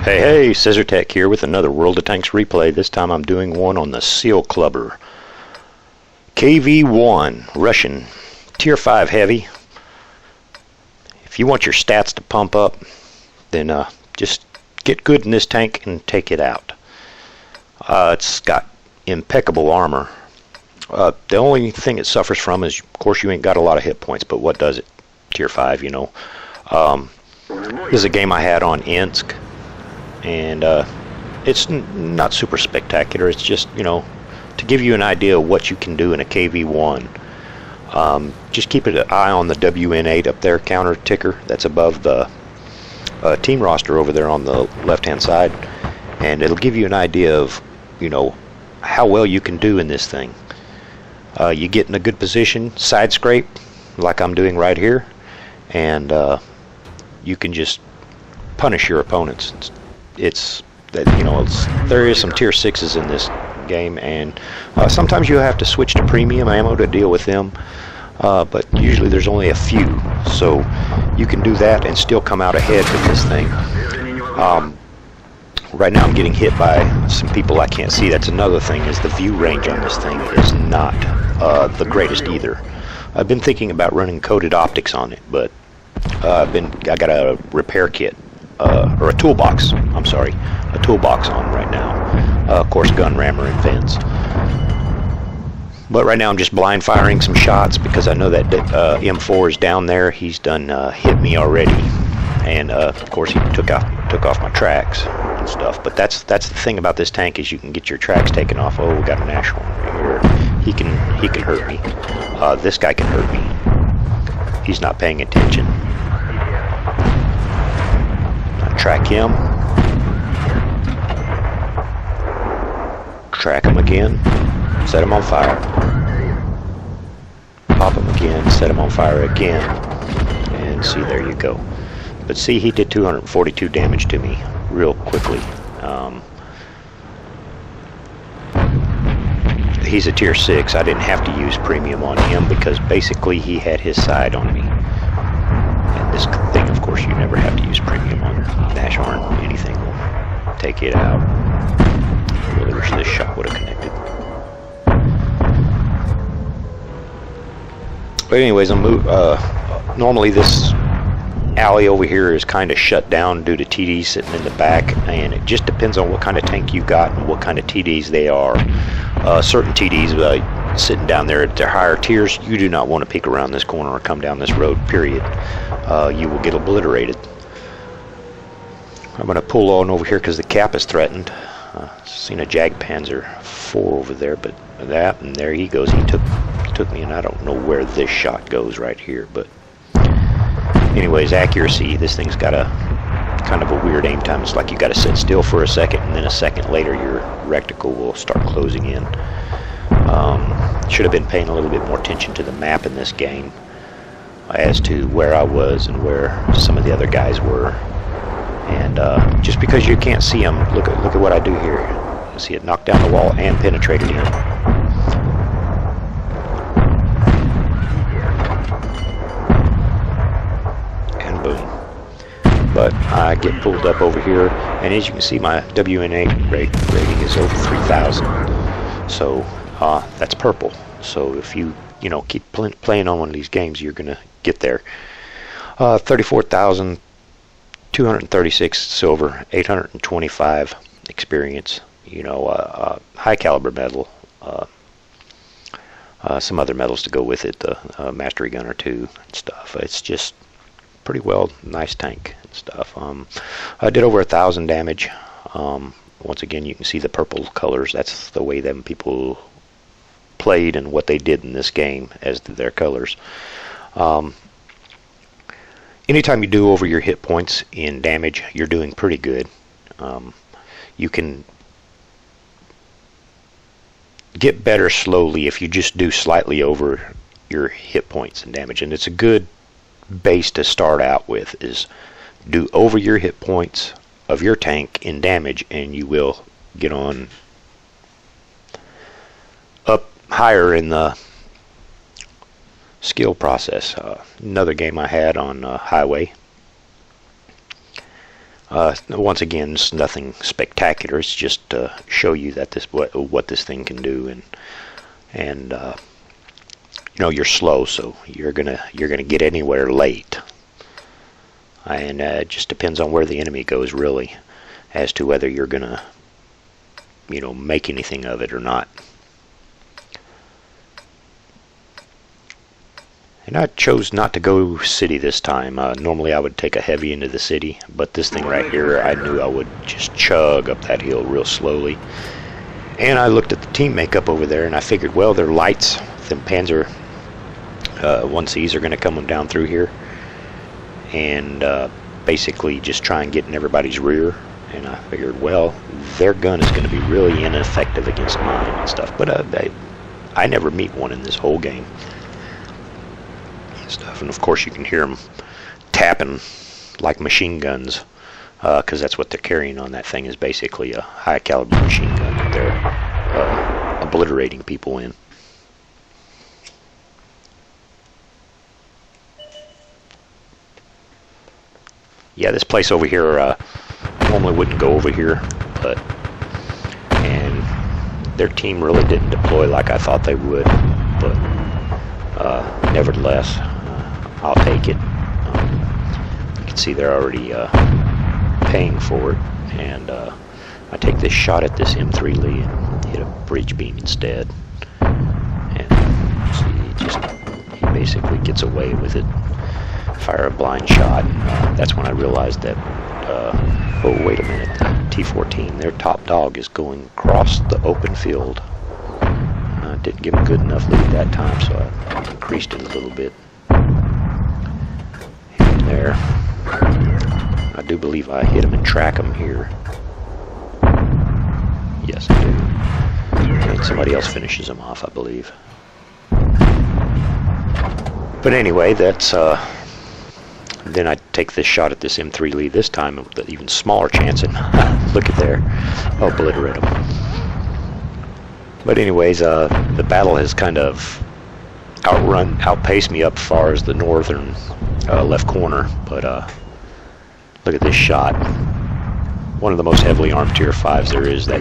Hey, Scissortech here with another World of Tanks replay. This time I'm doing one on the Seal Clubber. KV1 Russian, Tier 5 heavy. If you want your stats to pump up, then just get good in this tank and take it out. It's got impeccable armor. The only thing it suffers from is, of course, you ain't got a lot of hit points, but what does it? Tier 5, you know. This is a game I had on Insk. And it's not super spectacular. It's just, you know, to give you an idea of what you can do in a KV1. Just keep an eye on the WN8 up there, counter ticker that's above the team roster over there on the left hand side, and it'll give you an idea of, you know, how well you can do in this thing. You get in a good position, side scrape like I'm doing right here, and you can just punish your opponents. It's that, you know, there is some tier 6s in this game, and sometimes you have to switch to premium ammo to deal with them, but usually there's only a few, so you can do that and still come out ahead with this thing. Right now I'm getting hit by some people I can't see. That's another thing, is the view range on this thing is not the greatest either. I've been thinking about running coated optics on it, but I got a repair kit. Or a toolbox, I'm sorry, a toolbox on right now. Of course, gun rammer and vents. But right now I'm just blind firing some shots because I know that M4 is down there. He's done hit me already, and of course he took off my tracks and stuff. But that's the thing about this tank, is you can get your tracks taken off. Oh, we got an actual one right here. He can hurt me. This guy can hurt me. He's not paying attention. Track him. Track him again. Set him on fire. Pop him again. Set him on fire again. And see, there you go. But see, he did 242 damage to me real quickly. He's a tier 6. I didn't have to use premium on him because basically he had his side on me. And this thing, of course, you never have to use premium on Dash Arm. Anything will take it out. I really wish this shot would have connected. But anyways, normally this alley over here is kind of shut down due to TDs sitting in the back, and it just depends on what kind of tank you got and what kind of TDs they are. Certain TDs sitting down there at their higher tiers, you do not want to peek around this corner or come down this road, period. You will get obliterated. I'm going to pull on over here because the cap is threatened. Seen a Jagdpanzer 4 over there, but that, and there he goes. He took me, and I don't know where this shot goes right here, but anyways, accuracy, this thing's got a kind of a weird aim time. It's like you got to sit still for a second, and then a second later your reticle will start closing in. Should have been paying a little bit more attention to the map in this game as to where I was and where some of the other guys were. And just because you can't see them, look at what I do here. You see it knocked down the wall and penetrated him. And boom. But I get pulled up over here, and as you can see, my WN8 rating is over 3,000. So that's purple. So if you keep playing on one of these games, you're gonna get there. 34,236 silver, 825 experience. High caliber medal. Some other medals to go with it. The mastery gun or 2 and stuff. It's just pretty well nice tank and stuff. I did over 1,000 damage. Once again, you can see the purple colors. That's the way them people played and what they did in this game as to their colors. Anytime you do over your hit points in damage, you're doing pretty good. You can get better slowly if you just do slightly over your hit points and damage, and it's a good base to start out with, is do over your hit points of your tank in damage, and you will get on up higher in the skill process. Another game I had on Highway, Once again, it's nothing spectacular. It's just to show you that what this thing can do, and you know, you're slow, so you're gonna get anywhere late, and it just depends on where the enemy goes, really, as to whether you're gonna, you know, make anything of it or not. And I chose not to go city this time. Normally I would take a heavy into the city, but this thing right here, I knew I would just chug up that hill real slowly. And I looked at the team makeup over there, and I figured, well, their lights, them Panzer 1Cs are going to come down through here, and basically just try and get in everybody's rear. And I figured, well, their gun is going to be really ineffective against mine and stuff. But I never meet one in this whole game. Stuff, and of course you can hear them tapping like machine guns, because that's what they're carrying on that thing, is basically a high caliber machine gun that they're obliterating people in. Yeah, this place over here, normally wouldn't go over here, and their team really didn't deploy like I thought they would, but nevertheless, I'll take it. You can see they're already paying for it, and I take this shot at this M3 Lee and hit a bridge beam instead. And see, he basically gets away with it. Fire a blind shot. That's when I realized that, oh, wait a minute, the T-14, their top dog, is going across the open field. Didn't give him good enough lead that time, so I increased it a little bit. There. I do believe I hit him and track him here. Yes, I do. And somebody else finishes him off, I believe. But anyway, that's then I take this shot at this M3 Lee, this time with an even smaller chance, and look at there, I'll obliterate him. But anyways, the battle has kind of outpaced me up far as the northern left corner. But look at this shot. One of the most heavily armed Tier 5s there is, that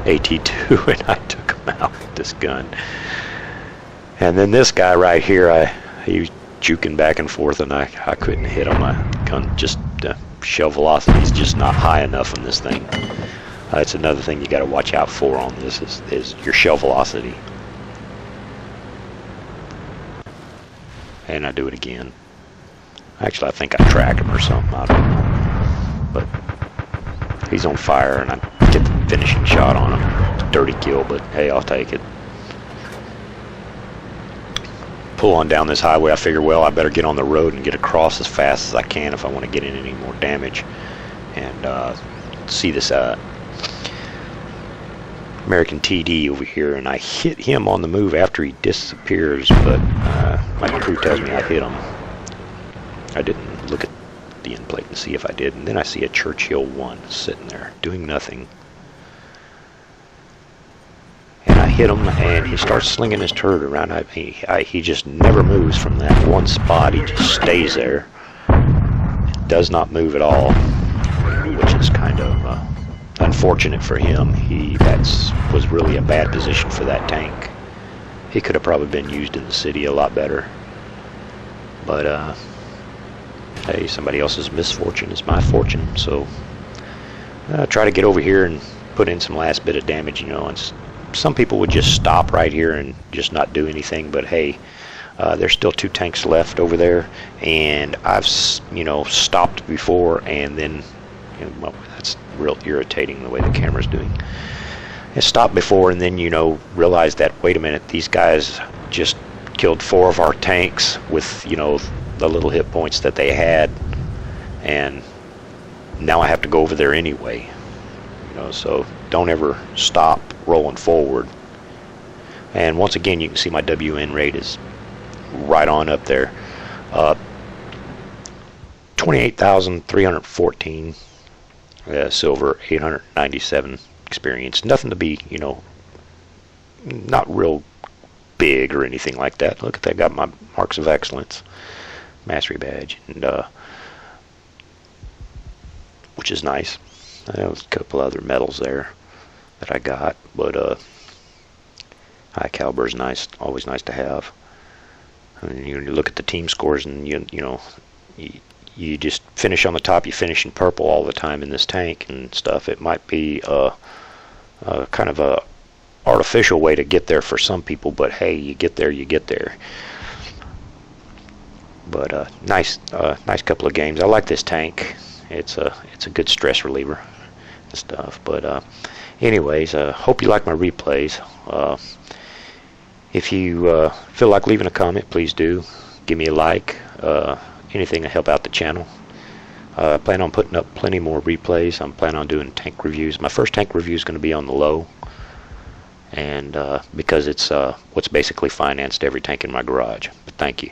AT-2, and I took him out with this gun. And then this guy right here, he was juking back and forth, and I couldn't hit him. My gun just, shell velocity is just not high enough on this thing. That's another thing you got to watch out for on this, is your shell velocity. And I do it again. Actually, I think I tracked him or something. I don't know. But he's on fire, and I get the finishing shot on him. It's a dirty kill, but hey, I'll take it. Pull on down this highway. I figure, well, I better get on the road and get across as fast as I can if I want to get in any more damage. And see this American TD over here, and I hit him on the move after he disappears, but my crew tells me I hit him. I didn't look at the end plate and see if I did, and then I see a Churchill 1 sitting there doing nothing, and I hit him, and he starts slinging his turret around. He just never moves from that one spot. He just stays there, does not move at all, which is kind of unfortunate for him. That was really a bad position for that tank. He could have probably been used in the city a lot better. But hey, somebody else's misfortune is my fortune. So try to get over here and put in some last bit of damage, you know. And some people would just stop right here and just not do anything. But hey, there's still 2 tanks left over there, and I've stopped before, and then well, that's real irritating the way the camera's doing. I stopped before, and then realized that, wait a minute, these guys just killed 4 of our tanks with the little hit points that they had, and now I have to go over there anyway. So don't ever stop rolling forward. And once again, you can see my WN rate is right on up there. 28,314 silver, 897 experience. Nothing to be, not real big or anything like that. Look at that, got my marks of excellence, mastery badge, and which is nice. There was a couple other medals there that I got, but high caliber is nice, always nice to have. I mean, you look at the team scores, and you just finish on the top. You finish in purple all the time in this tank and stuff. It might be kind of a artificial way to get there for some people, but hey, you get there, you get there. But nice couple of games. I like this tank. It's a good stress reliever and stuff. But anyways, hope you like my replays. If you feel like leaving a comment, please do. Give me a like. Anything to help out the channel. I plan on putting up plenty more replays. I'm planning on doing tank reviews. My first tank review is going to be on the low, and because it's what's basically financed every tank in my garage. But thank you.